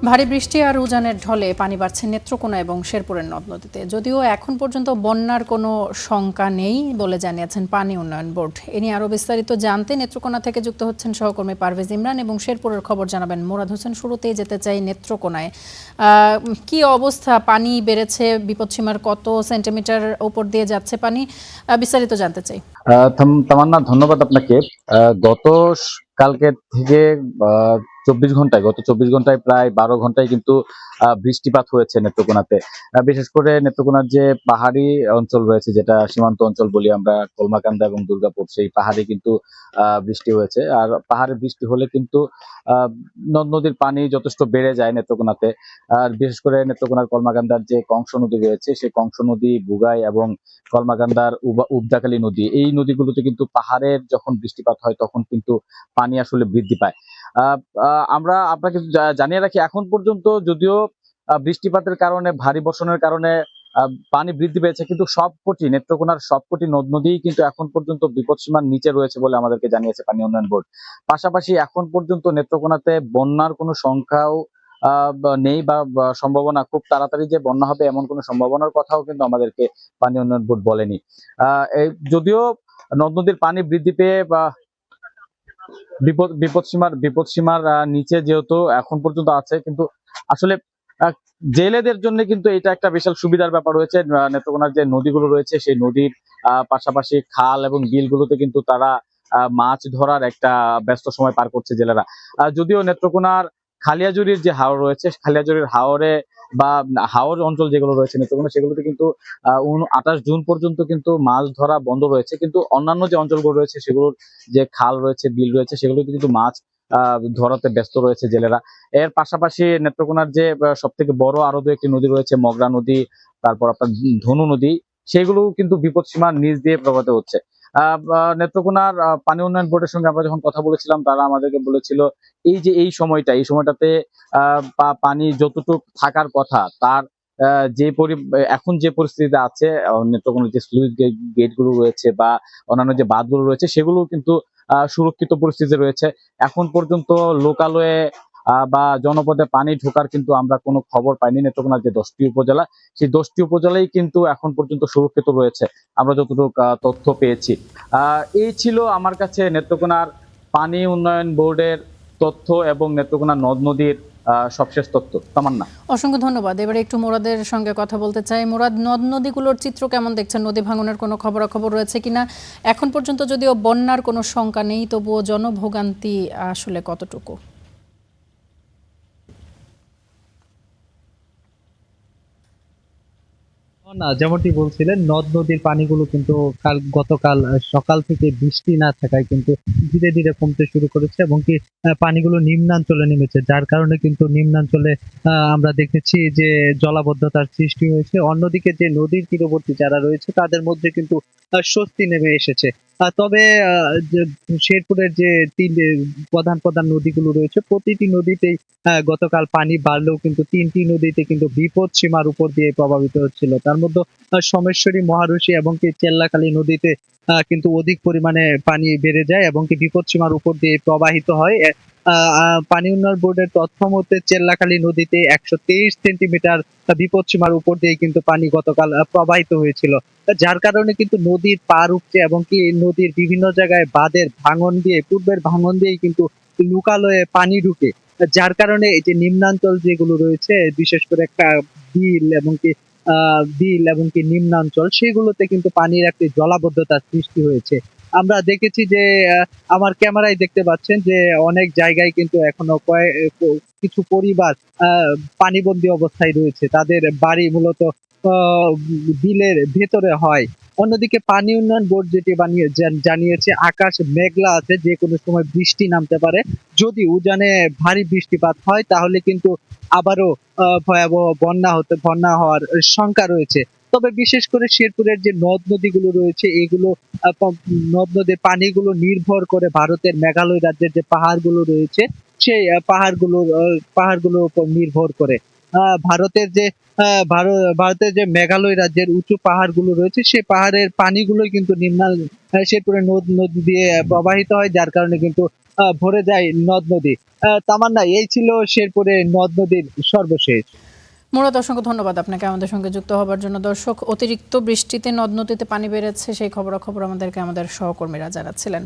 ভারী বৃষ্টি আর উজানের ঢলে পানি বাড়ছে নেত্রকোনা এবং শেরপুরের নদ নদীতে। যদিও এখন পর্যন্ত বন্যার কোনো শঙ্কা নেই বলে জানিয়েছেন পানি উন্নয়ন বোর্ড। এ নিয়ে আরও বিস্তারিত জানতে নেত্রকোনা থেকে যুক্ত হচ্ছেন সহকর্মী পারভেজ ইমরান এবং শেরপুরের খবর জানাবেন মুরাদ হোসেন। শুরুতেই যেতে চাই নেত্রকোনায়, কি অবস্থা? পানি বেড়েছে, বিপদসীমার কত সেন্টিমিটার উপর দিয়ে যাচ্ছে পানি, বিস্তারিত জানতে চাই। তামান্না, ধন্যবাদ আপনাকে। গত কালকে থেকে গত চব্বিশ ঘন্টায় প্রায় 12 ঘন্টায় কিন্তু বৃষ্টিপাত হয়েছে নেত্রকোনাতে। বিশেষ করে নেত্রকোনার যে পাহাড়ি অঞ্চল রয়েছে, যেটা সীমান্ত অঞ্চল বলি আমরা, কলমাকান্দা এবং দুর্গাপুর, সেই পাহাড়ে কিন্তু বৃষ্টি হয়েছে। আর পাহাড়ে বৃষ্টি হলে কিন্তু নদ নদীর পানি যথেষ্ট বেড়ে যায় নেত্রকোনাতে। আর বিশেষ করে নেত্রকোনার কলমাকান্দার যে কংস নদী রয়েছে, সেই কংস নদী, বুগাই এবং কলমাকান্দার উবদাকালী নদী, এই নদীগুলোতে কিন্তু পাহাড়ের যখন বৃষ্টিপাত হয় তখন কিন্তু পানি আসলে বৃদ্ধি পায়। আমরা আপনাকে জানিয়ে রাখি, এখন পর্যন্ত যদিও বৃষ্টিপাতের কারণে, ভারী বর্ষণের কারণে পানি বৃদ্ধি পেয়েছে, কিন্তু নেত্রকোনার সবকটি নদ নদী কিন্তু এখন পর্যন্ত বিপদসীমার নিচে রয়েছে বলে আমাদেরকে জানিয়েছে পানি উন্নয়ন বোর্ড। পাশাপাশি এখন পর্যন্ত নেত্রকোনাতে বন্যার কোনো সংখ্যাও নেই, বা সম্ভাবনা খুব তাড়াতাড়ি যে বন্যা হবে এমন কোনো সম্ভাবনার কথাও কিন্তু আমাদেরকে পানি উন্নয়ন বোর্ড বলেনি। যদিও নদ নদীর পানি বৃদ্ধি পেয়ে বা বিপদসীমার নিচে যেহেতু এখন পর্যন্ত আছে, কিন্তু আসলে জেলেদের জন্য কিন্তু এটা একটা বিশাল সুবিধার ব্যাপার রয়েছে। নেত্রকোনার যে নদীগুলো রয়েছে, সেই নদীর পাশাপাশি খাল এবং বিলগুলোতে কিন্তু তারা মাছ ধরার একটা ব্যস্ত সময় পার করছে জেলেরা। যদিও নেত্রকোনার খালিয়াজুরির যে হাওর রয়েছে, খালিয়াজুরির হাওরে বা হাওর অঞ্চল যেগুলো রয়েছে নেত্রকোনা, সেগুলোতে কিন্তু 28 জুন পর্যন্ত কিন্তু মাছ ধরা বন্ধ রয়েছে। কিন্তু অন্যান্য যে অঞ্চলগুলো রয়েছে, সেগুলোর যে খাল রয়েছে, বিল রয়েছে, সেগুলোতে কিন্তু মাছ ধরাতে ব্যস্ত রয়েছে জেলেরা। এর পাশাপাশি নেত্রকোনার যে সব থেকে বড় আরো দু একটি নদী রয়েছে, মগরা নদী, তারপর আপনার ধনু নদী, সেগুলো কিন্তু বিপদ সীমার নিচ দিয়ে প্রবাহিত হচ্ছে। নেত্রকোনার পানি উন্নয়ন বোর্ডের সঙ্গে আমরা যখন কথা বলেছিলাম, তারা আমাদেরকে বলেছিল এই সময়টা পানি যতটুকু থাকার কথা, তার এখন যে পরিস্থিতিতে আছে, নেত্রকোনার যে স্লুইস গেট গুলো রয়েছে বা অন্যান্য যে বাঁধগুলো রয়েছে, সেগুলো কিন্তু সুরক্ষিত পরিস্থিতি রয়েছে। এখন পর্যন্ত লোকালয়ে বা জনপদে পানি ঢোকার কিন্তু আমরা কোনো খবর পাইনি। নেত্রকোনার যে 10টি উপজেলা, সেই 10টি উপজেলাই কিন্তু এখন পর্যন্ত সুরক্ষিত রয়েছে, আমরা যতটুকু তথ্য পেয়েছি। এই ছিল আমার কাছে নেত্রকোনার পানি উন্নয়ন বোর্ডের তথ্য এবং নেত্রকোনা নদ নদীর সবশেষ তথ্য। তামান্না, অসংখ্য ধন্যবাদ। এবারে একটু মুরাদের সঙ্গে কথা বলতে চাই। মুরাদ, নদ নদীগুলোর চিত্র কেমন দেখছেন? নদী ভাঙনের কোনো খবরাখবর রয়েছে কিনা? এখন পর্যন্ত যদিও বন্যার কোনো শঙ্কা নেই, তবুও জনভোগান্তি আসলে কতটুকু? না, যেমনটি বলছিলেন, নদ নদীর পানিগুলো কিন্তু গতকাল সকাল থেকে বৃষ্টি না থাকায় কিন্তু ধীরে ধীরে কমতে শুরু করেছে, এবং কি পানিগুলো নিম্নাঞ্চলে নেমেছে, যার কারণে কিন্তু নিম্নাঞ্চলে আমরা দেখেছি যে জলাবদ্ধতার সৃষ্টি হয়েছে। অন্যদিকে যে নদীর তীরবর্তী যারা রয়েছে, তাদের মধ্যে কিন্তু স্বস্তি নেমে এসেছে। তবে শেরপুরের যে তিন প্রধান প্রধান নদীগুলো রয়েছে, প্রতিটি নদীতেই গতকাল পানি বাড়লেও কিন্তু 3টি নদীতে কিন্তু বিপদ সীমার উপর দিয়ে প্রভাবিত হচ্ছিল। তার মধ্যে সোমেশ্বরী, মহারশী এবং কি চেল্লাখালী নদীতে কিন্তু অধিক পরিমাণে পানি বেড়ে যায় এবং কি বিপদ সীমার উপর দিয়ে প্রবাহিত হয়। পানি উন্নয়ন বোর্ডের তথ্য মতে চেল্লাখালী নদীতে 123 সেন্টিমিটার বিপদ সীমার উপর দিয়ে কিন্তু পানি গতকাল প্রবাহিত হয়েছিল, যার কারণে কিন্তু নদীর পার উঠছে এবং কি নদীর বিভিন্ন জায়গায় বাঁধের ভাঙন দিয়ে, পূর্বের ভাঙন দিয়েই কিন্তু লোকালয়ে পানি ঢুকে, যার কারণে এই যে নিম্নাঞ্চল যেগুলো রয়েছে, বিশেষ করে একটা বিল এবং কি নিম্নাঞ্চল, সেগুলোতে কিন্তু পানির একটি জলাবদ্ধতার সৃষ্টি হয়েছে। আমরা দেখেছি যে আমার ক্যামেরায় দেখতে পাচ্ছেন যে অনেক জায়গায় কিন্তু এখনো কিছু পরিবার পানিবন্দী অবস্থায় রয়েছে, তাদের বাড়ি মূলত বিলের ভেতরে হয়। অন্যদিকে পানি উন্নয়ন বোর্ড যেটি জানিয়েছে, আকাশ মেঘলা আছে, যে কোনো সময় বৃষ্টি নামতে পারে। যদি উজানে ভারী বৃষ্টিপাত হয়, তাহলে কিন্তু আবারও ভয়াবহ বন্যা হওয়ার শঙ্কা রয়েছে। তবে বিশেষ করে শেরপুরের যে নদ নদীগুলো রয়েছে, এগুলো নদ নদীর পানিগুলো নির্ভর করে ভারতের মেঘালয় রাজ্যের যে পাহাড়গুলো রয়েছে, সেই পাহাড়গুলোর উপর নির্ভর করে। ভারতের যে ভারতের যে মেঘালয় রাজ্যের উঁচু পাহাড়গুলো রয়েছে, সেই পাহাড়ের পানিগুলোই কিন্তু শেরপুরের নদী দিয়ে প্রবাহিত হয়, যার কারণে কিন্তু ভরে যায় নদ নদী। তামান্না, এই ছিল শেরপুরে নদ নদীর সর্বশেষ। মুরাদ, অসংখ্য ধন্যবাদ আপনাকে আমাদের সঙ্গে যুক্ত হবার জন্য। দর্শক, অতিরিক্ত বৃষ্টিতে নদ নদীতে পানি বেড়েছে সেই খবরাখবর আমাদেরকে আমাদের সহকর্মীরা জানাচ্ছিলেন।